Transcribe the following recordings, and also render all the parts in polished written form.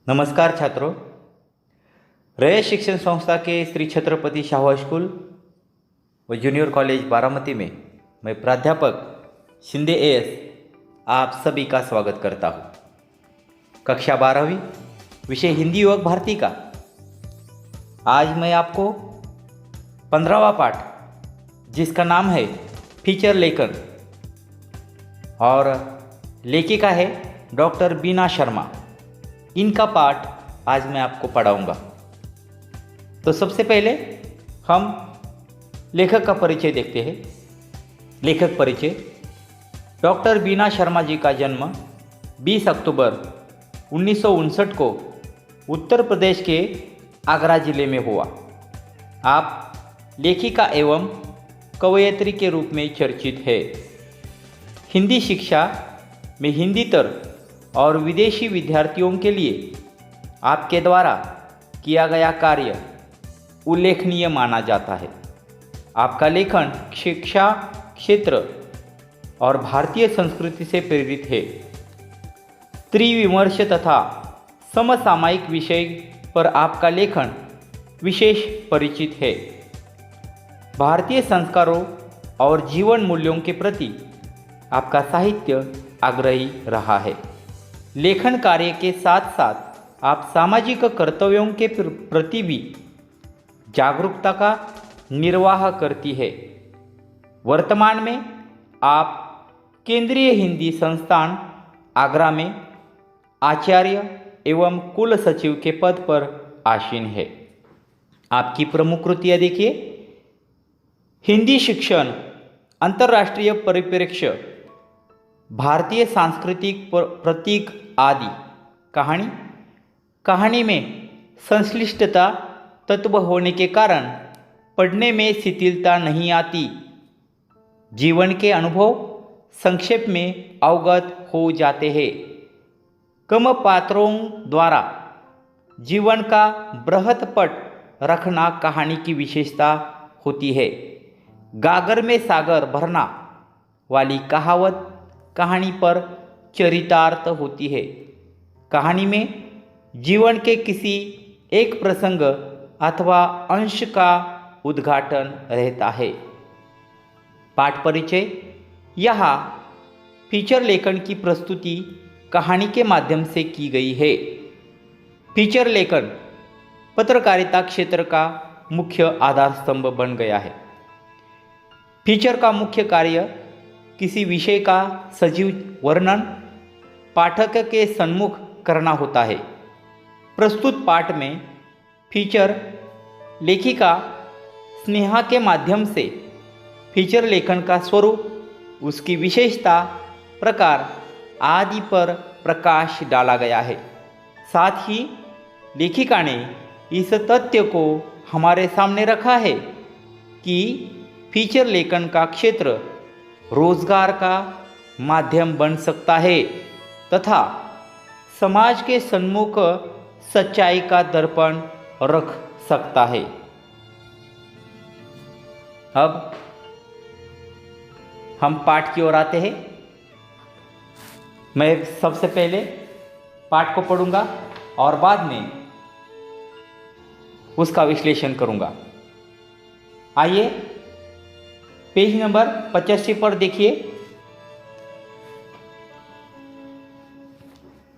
नमस्कार छात्रों। रयत शिक्षण संस्था के श्री छत्रपति शाहू स्कूल व जूनियर कॉलेज बारामती में मैं प्राध्यापक शिंदे एएस आप सभी का स्वागत करता हूँ। कक्षा 12वीं विषय हिंदी युवक भारती का आज मैं आपको 15वां पाठ जिसका नाम है फीचर लेखन और लेखिका है डॉक्टर बीना शर्मा, इनका पाठ आज मैं आपको पढ़ाऊंगा। तो सबसे पहले हम लेखक का परिचय देखते हैं। लेखक परिचय। डॉक्टर बीना शर्मा जी का जन्म 20 अक्टूबर 1959 को उत्तर प्रदेश के आगरा जिले में हुआ। आप लेखिका एवं कवयित्री के रूप में चर्चित है। हिंदी शिक्षा में हिंदीतर और विदेशी विद्यार्थियों के लिए आपके द्वारा किया गया कार्य उल्लेखनीय माना जाता है। आपका लेखन शिक्षा क्षेत्र और भारतीय संस्कृति से प्रेरित है। त्रिविमर्श तथा समसामयिक विषय पर आपका लेखन विशेष परिचित है। भारतीय संस्कारों और जीवन मूल्यों के प्रति आपका साहित्य आग्रही रहा है। लेखन कार्य के साथ साथ आप सामाजिक कर्तव्यों के प्रति भी जागरूकता का निर्वाह करती है। वर्तमान में आप केंद्रीय हिंदी संस्थान आगरा में आचार्य एवं कुल सचिव के पद पर आसीन है। आपकी प्रमुख कृतियाँ देखिए। हिंदी शिक्षण, अंतर्राष्ट्रीय परिप्रेक्ष्य, भारतीय सांस्कृतिक प्रतीक आदि। कहानी में संश्लिष्टता तत्व होने के कारण पढ़ने में शिथिलता नहीं आती। जीवन के अनुभव संक्षेप में अवगत हो जाते हैं। कम पात्रों द्वारा जीवन का बृहत पट रखना कहानी की विशेषता होती है। गागर में सागर भरना वाली कहावत कहानी पर चरितार्थ होती है। कहानी में जीवन के किसी एक प्रसंग अथवा अंश का उद्घाटन रहता है। पाठ परिचय। यहाँ फीचर लेखन की प्रस्तुति कहानी के माध्यम से की गई है। फीचर लेखन पत्रकारिता क्षेत्र का मुख्य आधार स्तंभ बन गया है। फीचर का मुख्य कार्य किसी विषय का सजीव वर्णन पाठक के सम्मुख करना होता है। प्रस्तुत पाठ में फीचर लेखिका स्नेहा के माध्यम से फीचर लेखन का स्वरूप, उसकी विशेषता, प्रकार आदि पर प्रकाश डाला गया है। साथ ही लेखिका ने इस तथ्य को हमारे सामने रखा है कि फीचर लेखन का क्षेत्र रोजगार का माध्यम बन सकता है तथा समाज के सम्मुख सच्चाई का दर्पण रख सकता है। अब हम पाठ की ओर आते हैं। मैं सबसे पहले पाठ को पढ़ूंगा और बाद में उसका विश्लेषण करूंगा। आइए पेज नंबर 85 पर देखिए।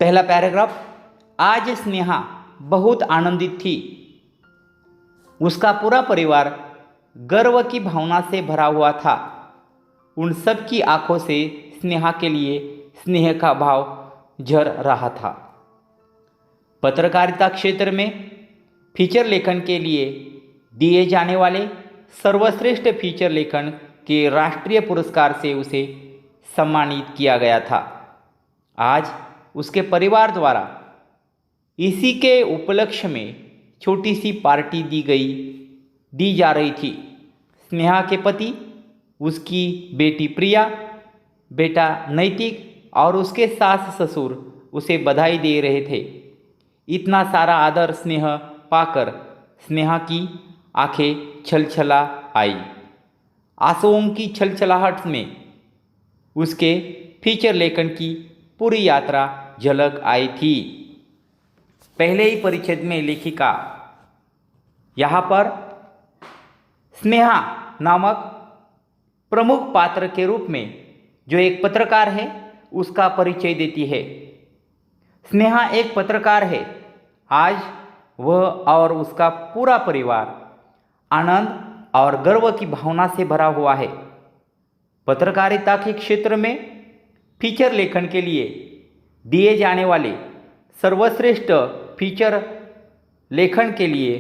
पहला पैराग्राफ। आज स्नेहा बहुत आनंदित थी। उसका पूरा परिवार गर्व की भावना से भरा हुआ था। उन सब की आंखों से स्नेहा के लिए स्नेह का भाव झर रहा था। पत्रकारिता क्षेत्र में फीचर लेखन के लिए दिए जाने वाले सर्वश्रेष्ठ फीचर लेखन के राष्ट्रीय पुरस्कार से उसे सम्मानित किया गया था। आज उसके परिवार द्वारा इसी के उपलक्ष्य में छोटी सी पार्टी दी जा रही थी। स्नेहा के पति, उसकी बेटी प्रिया, बेटा नैतिक और उसके सास ससुर उसे बधाई दे रहे थे। इतना सारा आदर स्नेह पाकर स्नेहा की आंखें छलछला आई। आंसुओं की छलछलाहट में उसके फीचर लेखन की पूरी यात्रा झलक आई थी। पहले ही परिच्छेद में लेखिका यहाँ पर स्नेहा नामक प्रमुख पात्र के रूप में जो एक पत्रकार है उसका परिचय देती है। स्नेहा एक पत्रकार है। आज वह और उसका पूरा परिवार आनंद और गर्व की भावना से भरा हुआ है। पत्रकारिता के क्षेत्र में फीचर लेखन के लिए दिए जाने वाले सर्वश्रेष्ठ फीचर लेखन के लिए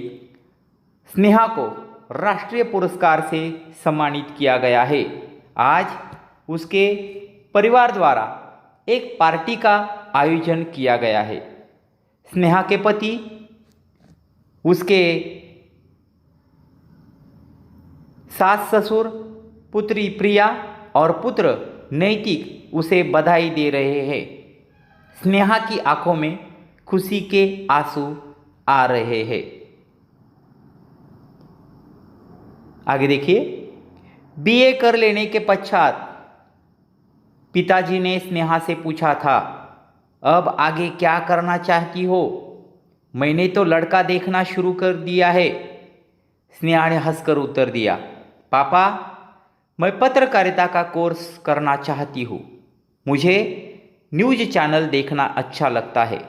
स्नेहा को राष्ट्रीय पुरस्कार से सम्मानित किया गया है। आज उसके परिवार द्वारा एक पार्टी का आयोजन किया गया है। स्नेहा के पति, उसके सास ससुर, पुत्री प्रिया और पुत्र नैतिक उसे बधाई दे रहे हैं। स्नेहा की आंखों में खुशी के आंसू आ रहे हैं। आगे देखिए, बीए कर लेने के पश्चात पिताजी ने स्नेहा से पूछा था, अब आगे क्या करना चाहती हो? मैंने तो लड़का देखना शुरू कर दिया है। स्नेहा ने हंसकर उत्तर दिया, पापा, मैं पत्रकारिता का कोर्स करना चाहती हूँ। मुझे न्यूज़ चैनल देखना अच्छा लगता है।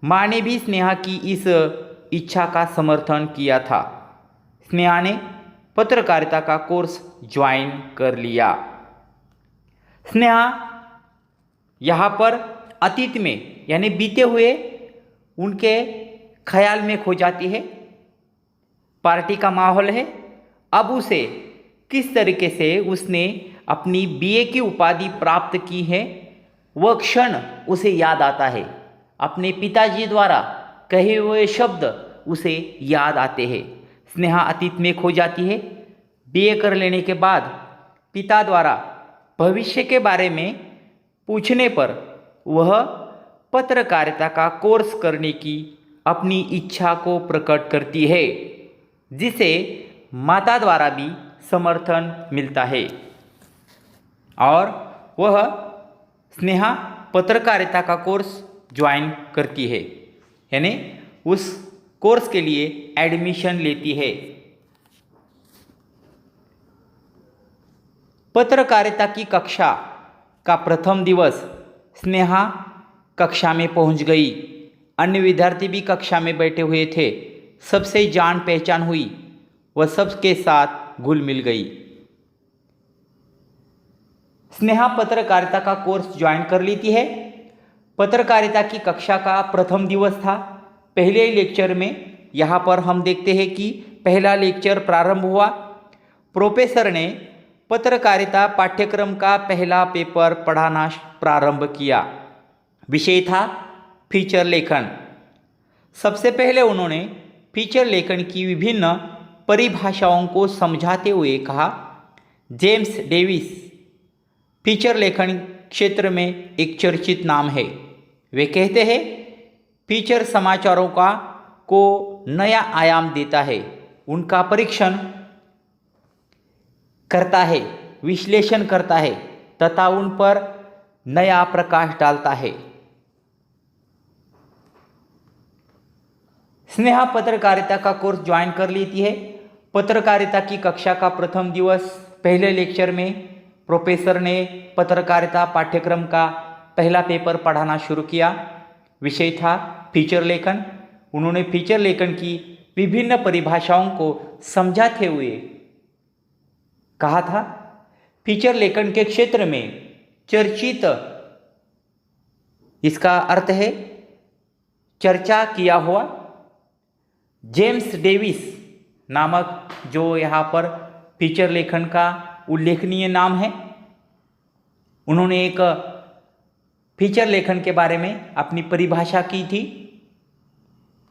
माँ ने भी स्नेहा की इस इच्छा का समर्थन किया था। स्नेहा ने पत्रकारिता का कोर्स ज्वाइन कर लिया। स्नेहा यहाँ पर अतीत में यानी बीते हुए उनके ख्याल में खो जाती है। पार्टी का माहौल है। अब उसे किस तरीके से उसने अपनी बीए की उपाधि प्राप्त की है वह क्षण उसे याद आता है। अपने पिताजी द्वारा कहे हुए शब्द उसे याद आते हैं। स्नेहा अतीत में खो जाती है। बीए कर लेने के बाद पिता द्वारा भविष्य के बारे में पूछने पर वह पत्रकारिता का कोर्स करने की अपनी इच्छा को प्रकट करती है, जिसे माता द्वारा भी समर्थन मिलता है और वह स्नेहा पत्रकारिता का कोर्स ज्वाइन करती है, यानी उस कोर्स के लिए एडमिशन लेती है। पत्रकारिता की कक्षा का प्रथम दिवस स्नेहा कक्षा में पहुंच गई। अन्य विद्यार्थी भी कक्षा में बैठे हुए थे। सबसे जान पहचान हुई। वह सबके साथ घुल मिल गई। स्नेहा पत्रकारिता का कोर्स ज्वाइन कर लेती है। पत्रकारिता की कक्षा का प्रथम दिवस था। पहले लेक्चर में यहाँ पर हम देखते हैं कि पहला लेक्चर प्रारंभ हुआ। प्रोफेसर ने पत्रकारिता पाठ्यक्रम का पहला पेपर पढ़ाना प्रारंभ किया। विषय था फीचर लेखन। सबसे पहले उन्होंने फीचर लेखन की विभिन्न परिभाषाओं को समझाते हुए कहा, जेम्स डेविस फीचर लेखन क्षेत्र में एक चर्चित नाम है। वे कहते हैं फीचर समाचारों को नया आयाम देता है, उनका परीक्षण करता है, विश्लेषण करता है तथा उन पर नया प्रकाश डालता है। स्नेहा पत्रकारिता का कोर्स ज्वाइन कर लेती है। पत्रकारिता की कक्षा का प्रथम दिवस पहले लेक्चर में प्रोफेसर ने पत्रकारिता पाठ्यक्रम का पहला पेपर पढ़ाना शुरू किया। विषय था फीचर लेखन। उन्होंने फीचर लेखन की विभिन्न परिभाषाओं को समझाते हुए कहा था, फीचर लेखन के क्षेत्र में चर्चित, इसका अर्थ है चर्चा किया हुआ, जेम्स डेविस नामक जो यहाँ पर फीचर लेखन का उल्लेखनीय नाम है, उन्होंने एक फीचर लेखन के बारे में अपनी परिभाषा की थी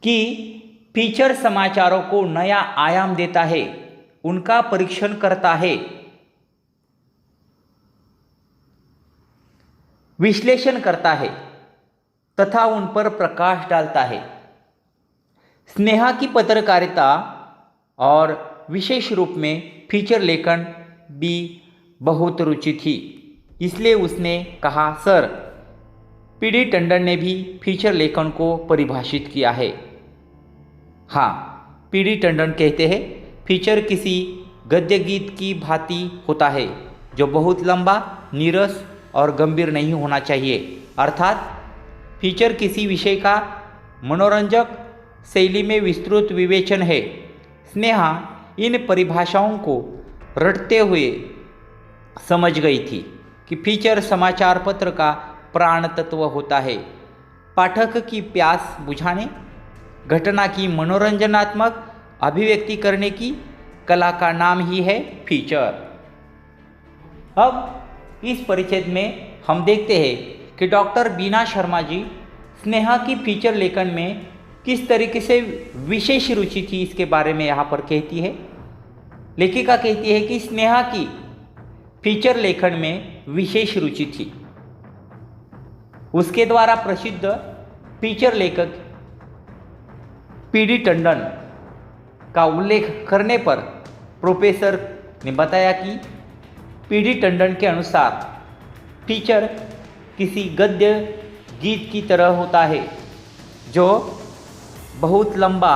कि फीचर समाचारों को नया आयाम देता है, उनका परीक्षण करता है, विश्लेषण करता है तथा उन पर प्रकाश डालता है। स्नेहा की पत्रकारिता और विशेष रूप में फीचर लेखन भी बहुत रुचि थी, इसलिए उसने कहा, सर पीडी टंडन ने भी फीचर लेखन को परिभाषित किया है। हाँ, पीडी टंडन कहते हैं फीचर किसी गद्य गीत की भांति होता है जो बहुत लंबा, नीरस और गंभीर नहीं होना चाहिए। अर्थात फीचर किसी विषय का मनोरंजक शैली में विस्तृत विवेचन है। स्नेहा इन परिभाषाओं को रटते हुए समझ गई थी कि फीचर समाचार पत्र का प्राण तत्व होता है। पाठक की प्यास बुझाने, घटना की मनोरंजनात्मक अभिव्यक्ति करने की कला का नाम ही है फीचर। अब इस परिच्छेद में हम देखते हैं कि डॉक्टर बीना शर्मा जी स्नेहा की फीचर लेखन में किस तरीके से विशेष रुचि थी, इसके बारे में यहाँ पर कहती है। लेखिका कहती है कि स्नेहा की फीचर लेखन में विशेष रुचि थी। उसके द्वारा प्रसिद्ध फीचर लेखक पीडी टंडन का उल्लेख करने पर प्रोफेसर ने बताया कि पीडी टंडन के अनुसार फीचर किसी गद्य गीत की तरह होता है जो बहुत लंबा,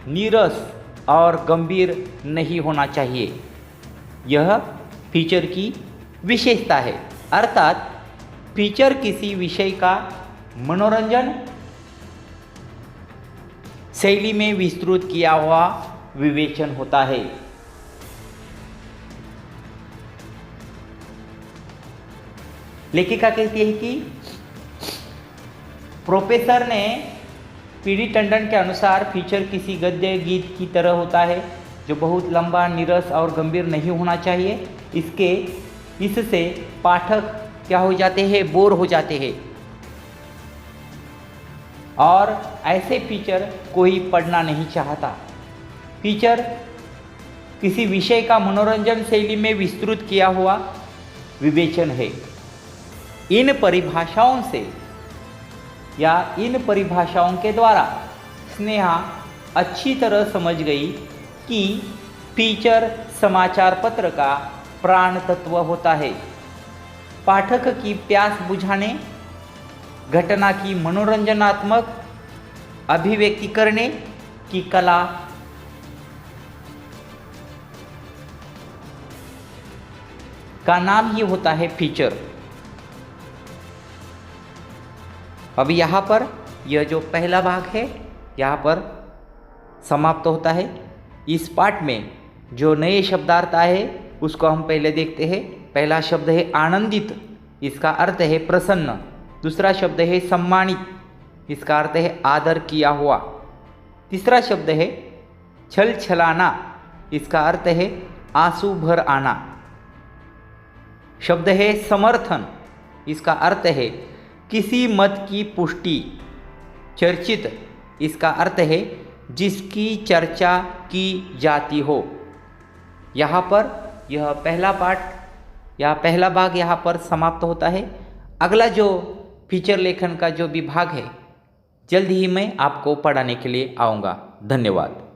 नीरस और गंभीर नहीं होना चाहिए। यह फीचर की विशेषता है। अर्थात फीचर किसी विषय का मनोरंजन शैली में विस्तृत किया हुआ विवेचन होता है। लेखिका कहती है कि प्रोफेसर ने पीडी टंडन के अनुसार फीचर किसी गद्य गीत की तरह होता है जो बहुत लंबा, नीरस और गंभीर नहीं होना चाहिए। इससे पाठक क्या हो जाते हैं, बोर हो जाते हैं और ऐसे फीचर कोई पढ़ना नहीं चाहता। फीचर किसी विषय का मनोरंजन शैली में विस्तृत किया हुआ विवेचन है। इन परिभाषाओं से या इन परिभाषाओं के द्वारा स्नेहा अच्छी तरह समझ गई कि फीचर समाचार पत्र का प्राण तत्व होता है। पाठक की प्यास बुझाने, घटना की मनोरंजनात्मक अभिव्यक्ति करने की कला का नाम ही होता है फीचर। अब यहाँ पर यह जो पहला भाग है यहाँ पर समाप्त होता है। इस पाठ में जो नए शब्दार्थ आए उसको हम पहले देखते हैं। पहला शब्द है आनंदित, इसका अर्थ है प्रसन्न। दूसरा शब्द है सम्मानित, इसका अर्थ है आदर किया हुआ। तीसरा शब्द है छल छलाना, इसका अर्थ है आंसू भर आना। शब्द है समर्थन, इसका अर्थ है किसी मत की पुष्टि। चर्चित, इसका अर्थ है जिसकी चर्चा की जाती हो। यहाँ पर यह पहला पाठ या पहला भाग यहाँ पर समाप्त होता है। अगला जो फीचर लेखन का जो विभाग है जल्द ही मैं आपको पढ़ाने के लिए आऊँगा। धन्यवाद।